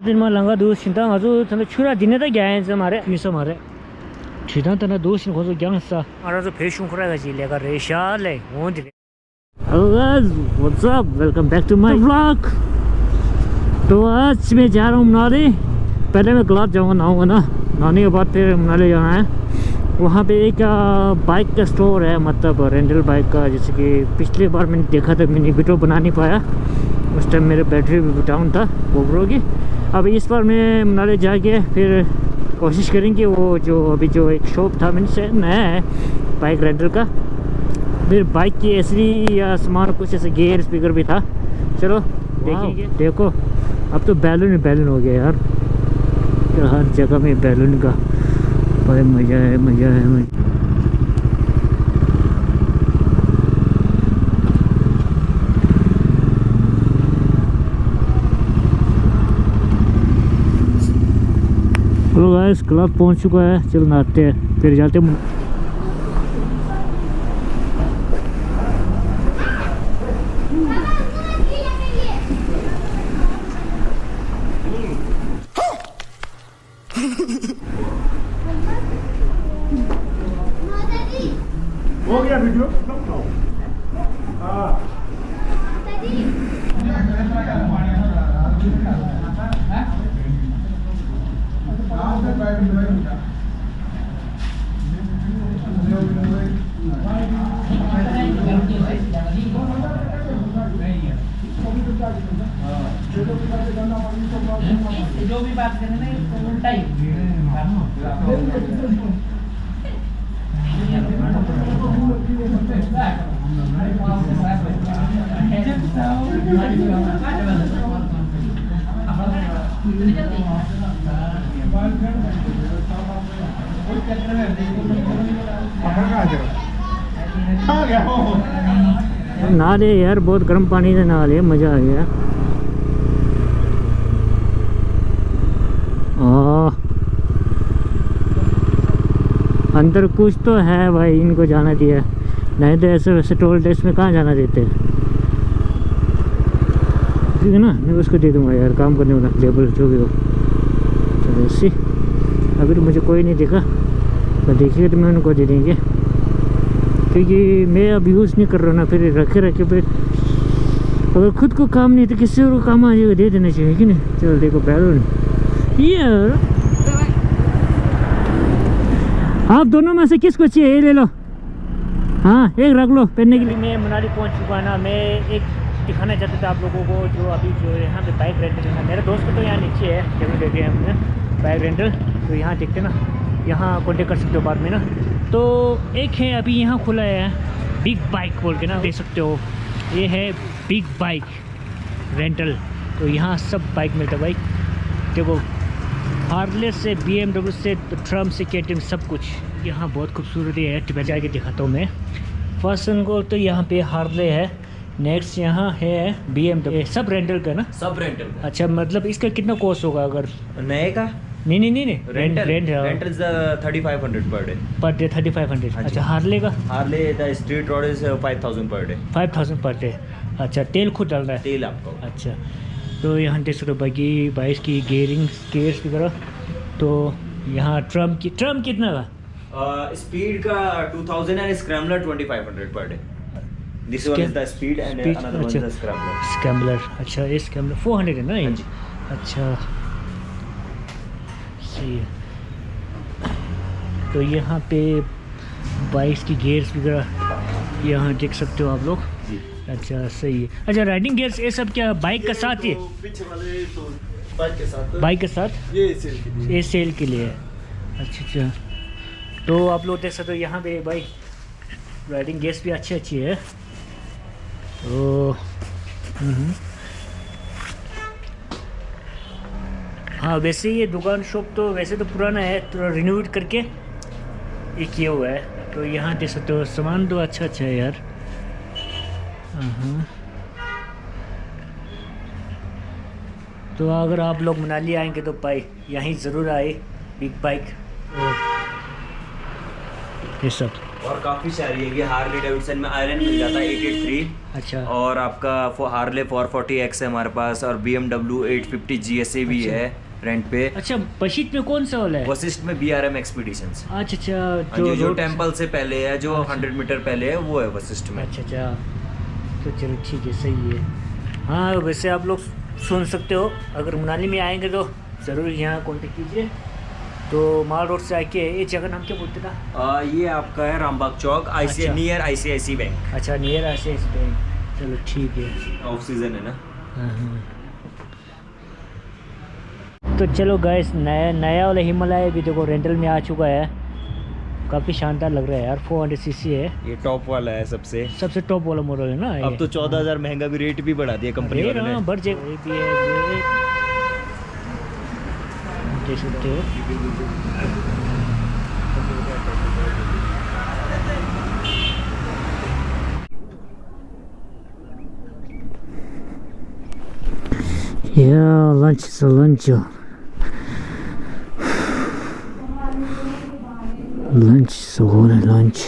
दिन में लंगा दो सिंता आजू तने छुरा दिन ता गया है मारे मिसो मारे छिदा तना दो सिन खोजो ग्यांग सा आरा जो फेशुं खुरा गजी लेगा रेशा ले हो दे hello guys what's up welcome back to my vlog. तो आज मैं जा रहा हूँ मनाली। पहले मैं क्लास जाऊँगा नहाऊंगा ना, नहाने के बाद फिर मनाली जाना है। वहाँ पे एक बाइक का स्टोर है, मतलब रेंटल बाइक का। जैसे कि पिछली बार मैंने देखा था, मैंने वीडियो बना नहीं पाया, उस टाइम मेरे बैटरी भी डाउन था गोप्रो की। अब इस बार मैं मनाली जाके फिर कोशिश करेंगे वो जो अभी जो एक शॉप था मैंने से नया है बाइक रेंटल का, फिर बाइक की एसरी या सामान कुछ ऐसे गेयर स्पीकर भी था। चलो देखेंगे। देखो अब तो बैलून ही बैलून हो गया यार, हर जगह में बैलून का बड़े मज़ा है मज़ा है मज़ा। चलो गाइस क्लब पहुंच चुका है, चलो नहाते हैं फिर जाते हैं। हो गया वीडियो। जो भी बात करने में उल्टा ही नहा ले यार, बहुत गर्म पानी से नहा ले, मज़ा आ गया। अंदर कुछ तो है भाई, इनको जाना दिया, नहीं तो ऐसे वैसे टोल टेस्ट में कहाँ जाना देते। ठीक है ना, मैं उसको दे दूँगा यार, काम करने वाला लेबर जो भी हो। चलो ऐसे अभी तो मुझे कोई नहीं देखा, तो देखिए तो मैं उनको दे देंगे, क्योंकि मैं अब यूज़ नहीं कर रहा ना। फिर रखे रखे पे अगर खुद को काम नहीं तो किसी और को काम आ जाएगा, दे देना चाहिए कि नहीं। चलो देखो बैलून यार, आप दोनों में से किसको चाहिए ये ले लो। हाँ एक रख लो पहनने के लिए। मैं मनाली पहुंच चुका ना। मैं एक दिखाना चाहता था आप लोगों को, जो अभी जो यहाँ पे बाइक रेंटल है। मेरे दोस्त को तो यहाँ नीचे है, जब देखे हमने बाइक रेंटल, तो यहाँ देखते ना, यहाँ कॉन्टेक्ट कर सकते हो बाद में ना। तो एक है अभी यहाँ खुला है बिग बाइक बोल के ना, देख सकते हो, ये है बिग बाइक रेंटल। तो यहाँ सब बाइक मिलता है भाई। देखो हार्ले से BMW से ट्रम्प से KTM सब कुछ यहाँ बहुत खूबसूरत है। जाके दिखाता हूँ मैं। फर्स्ट उनको तो यहाँ पे हार्ले है, नेक्स्ट यहाँ है BMW, सब रेंटल का ना, सब रेंटल। अच्छा मतलब इसका कितना कॉस्ट होगा अगर नए का? नहीं रेंटल 3500 पर डे 3500। अच्छा हार्ले का? Harley the street road is 5000 per day. 5000 per day. अच्छा तेल खुद डाल रहा है? तेल आपको। अच्छा तो यहाँ देख सकते हो बाकी बाइक की गेयर्स वगैरह। तो यहाँ ट्रम्प कितना का? स्पीड का 2000 and scrambler 2500 per day. This one is the speed and another one is the scrambler. अच्छा ये स्क्रैम्बलर 400 है ना ये? अच्छा सही है। तो यहाँ पे बाइक्स की गेयर्स वगैरह यहाँ देख सकते हो आप लोग। अच्छा सही है। अच्छा राइडिंग गेयर्स ये सब क्या बाइक का साथ ही? पीछे वाले तो बाइक के साथ ये सेल के लिए है। अच्छा तो आप लोग देख सकते हो यहाँ पे भाई राइडिंग गेयर्स भी अच्छी है। तो हाँ वैसे ये दुकान शॉप तो वैसे तो पुराना है, थोड़ा रिनोवेट करके ये किया हुआ है। तो यहाँ देख सकते हो सामान तो अच्छा है यार। तो अगर आप लोग मनाली आएंगे तो भाई यहीं ज़रूर आए, बिग बाइक ये सब। और काफ़ी सारी है। ये हार्ले डेविडसन में आयरन मिल जाता है 883। अच्छा और आपका हार्ले 440X है हमारे पास, और BMW 850 GSA भी है रेंट पे। अच्छा वशिष्ठ में कौन सा वाला है? वशिष्ठ में BRM एक्सपीडिशंस। अच्छा जो टेम्पल से पहले है, जो 100 मीटर पहले है, वो है वशिष्ठ में। अच्छा तो चलो ठीक है, सही है। हाँ वैसे आप लोग सुन सकते हो, अगर मनाली में आएंगे तो ज़रूर यहाँ कॉन्टेक्ट कीजिए। तो माल रोड से आके ये जगह नाम क्या बोलते था? ये आपका है रामबाग चौक, अच्छा। Near ICICI bank. अच्छा नियर ICICI बैंक। चलो ठीक है। ऑफ सीजन है ना। हाँ। तो चलो गाइस, नया वाला हिमालय भी देखो रेंटल में आ चुका है। काफ़ी शानदार लग रहा है यार। 400 cc है, ये टॉप वाला है, सबसे टॉप वाला मॉडल है ना। अब तो 14,000 महंगा भी रेट भी बढ़ा दिया कंपनी वालों ने। बढ़ जाएगा। देख सकते हो। Yeah, lunch is a lunch. Lunch is a whole lunch.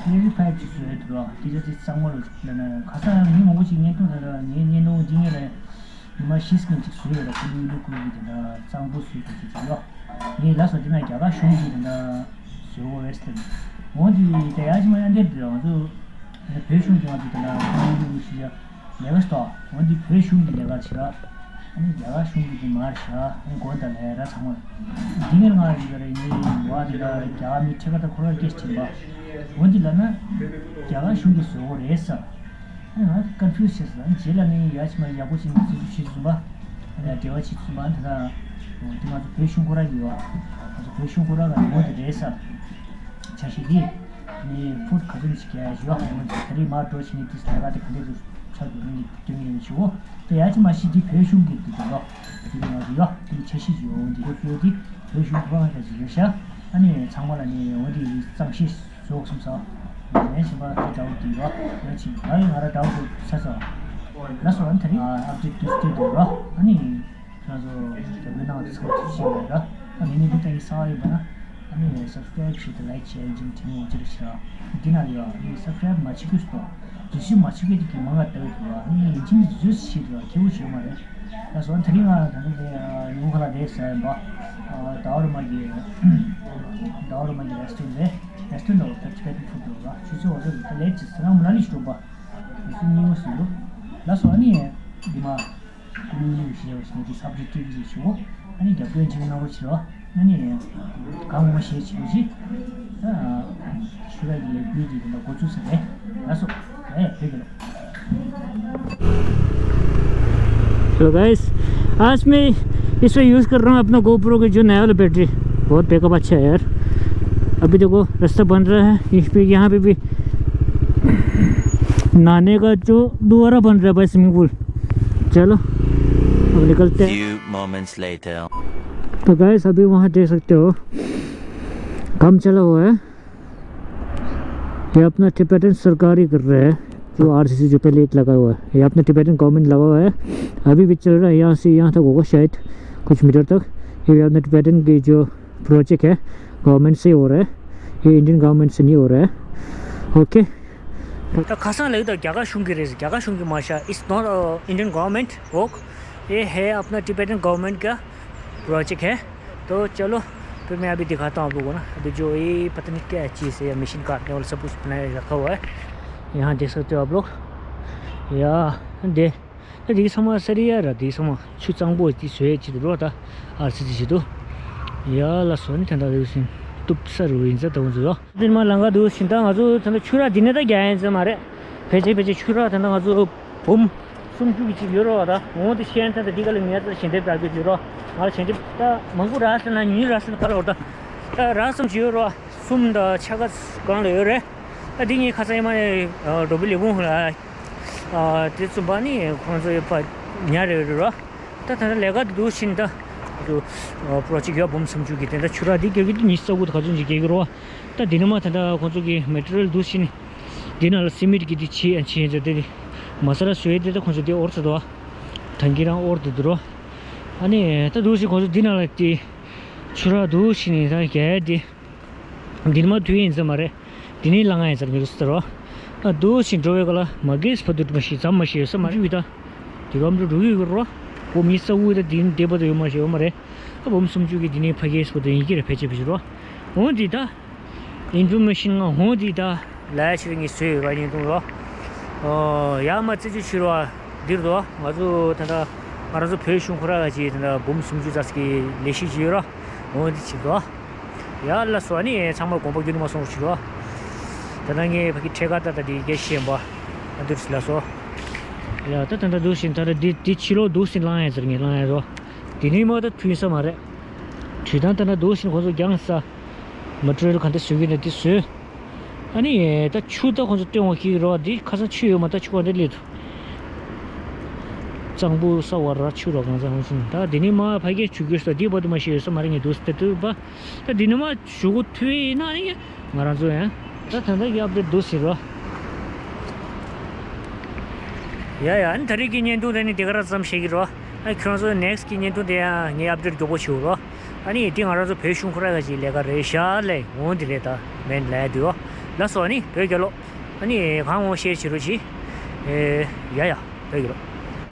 年派技术对吧？这就是掌握了那卡上你我今年都是年都今年的，你们新生技术的不有的那掌握水的这个，你那时候的那叫个兄弟的学我也是的，我的在亚细马人的地方就培训地方就那是那个啥，我的培训的那个去了。아니 내가 흉기 마샤 고다 내가 정말 dinheiro 이거를 이 와디가 자가 밑에가 더 그럴 게 있지 봐. 어디라나 자가 흉기 속을 했어. 아 컨퓨즈했어. 제라니 야시마 야고신 주시지 봐. 내가 대화 치지만 내가 어디가 배슌고라기와 아주 배슌고라가 뭐도 됐어. 자식이 이 푸드 가지고 시켜야죠. 우리 마트로시니 디스타가 근데도 차도는 경험이 주고 또 야지마 시디 배슌기 되고 지금 어디요? 이 제시죠. 어디 배슌 그거가 되죠. 아니 정말 아니 어디 상시 속섬서 내시바 자우디가 그렇지. 아니 알아 다우고 사서 나서 안터리 업데이트 스테이트가 아니 그래서 저번에 서치시가 아니 이제 이 사이바나 아니 subscribe 시트 라이크 엔진 팀이 어디서 디나리아 이 subscribe 마치고 싶어. 주시 마치게 되게 뭔가 되고 아니 진짜 주시도 기우시로 말해. 그래서 안터리가 다른데 누구나 돼서 뭐 다우르마기 레스토랑도 택시까지 푸드가 주소 어디 레이트 사람 나리시도 봐. 무슨 뉴스로 나서 아니 디마 군이 시에 시기 서브젝티브 이슈 아니 대표인 지금 나오고 싫어. 아니 강모 시에 지지 sugar की बीजी को कुछ से है ऐसो है ठीक है। हेलो गाइस, आज मैं इसमें यूज़ कर रहा हूँ अपना GoPro की जो नया वाला बैटरी। बहुत बैकअप अच्छा है यार। अभी देखो रास्ता बन रहा है, इस पे यहाँ पे भी नहाने का जो दोबारा बन रहा है भाई स्विमिंग पूल। चलो अब निकलते हैं। तो गाइस अभी वहाँ देख सकते हो काम चला हुआ है। ये अपना टिबेटन सरकारी कर रहा है, जो RCC जो पहले एक लगा हुआ है, ये अपना टिबेटन गवर्नमेंट लगा हुआ है। अभी भी चल रहा है, यहाँ से यहाँ तक होगा शायद कुछ मीटर तक। ये अपना टिबेटन की जो प्रोजेक्ट है गवर्नमेंट से हो रहा है, ये इंडियन गवर्नमेंट से नहीं हो रहा है। ओके तो खासा लगता है क्या शुंगी माशा इस नॉट इंडियन गवर्नमेंट वर्क, ये है अपना टिबेटन गवर्नमेंट का प्रोजेक्ट है। तो चलो फिर मैं अभी दिखाता हूँ आप लोगों को ना। अभी जो ये पता नहीं क्या चीज़ है, मशीन काटने वाला सब कुछ बनाया रखा हुआ है। यहाँ देख सकते हो आप लोग। या 이 서머서리야 디 서머 추장보 뒤쇠 지도로다 RCC도 야 라소니 탄다 되신 뚝사로 인자 도우죠. 근데 랑가 도 신당 아주 전에 추라 디네다 야인자 말에 배제 추라 탄다 아주 봄 숨주기 지 여러다 모두 시한테 디가를 미야다 신대 발게 주로 말 신대다 망고 라스나 니라스나 가로다 라스 지여로 숨다 차가 강을 여래 어디니 가자이만 도빌리고 होला त्यसो पनि खन्छ न्यारेर त तर लेगा दुसिन्दा जो प्रोजेक्ट यो बम समझुकी त छुरा दि के निस्सगु खजुन जी के गरो त दिनमा त खन्छ कि मटेरियल दुसिन दिनल सिमेन्ट की दिछि अछि जते मसला सुए दे त खन्छ दे और छ दो 단기랑 오르도 들어 아니 또 도시 거기서 디나랬지 추라 도시니 다 개디 디마 뒤에 있어 말해 디니 랑아에서 그랬어 도시 조회가라 마게스 퍼드 마시 잠마시에서 말이다 지금도 루이 그러 봄이서 우에 딘 데버도 요마시 요마래 봄숨주기 디니 파게스 퍼드 이기를 배치비로 어디다 인포메이션 어디다 라이싱이 수요 많이 돌아 야마찌지 치료와 디르도 아주 다다 알아서 배숑 그라가지 나 봄숨주 자스기 레시지요라 어디 치도 야라 소니 정말 공부기는 뭐 송치로 다낭에 바기 체가다다디 게시에 뭐 안들슬라서 야 따탄다 도신 따라 디치로 도신 라인에서 라인에서 디니모도 트위서 말해 지단다나 도신 거기서 양사 material 간데 수기네 디스 아니 다 추다 거기서 땡어기로 디 가서 추요 맞다 추고들 리도 장부 사와라 추로 가서 무슨 다 디니마 바게 죽였어 디버도 마시에서 말이니 도스테도 봐 디니마 죽고 트위나 아니 말아줘야 다 단다기 앞에 도시로 야야 안 다르기 년도 되니 대가라 좀 시기로 아니 그래서 넥스트 년도 돼야 네 업데이트 되고 싶어 아니 띵 알아서 배숑 그래가지 내가 레샤래 온디레다 맨 라디오 라소니 되게로 아니 강호 시에치로지 야야 되게로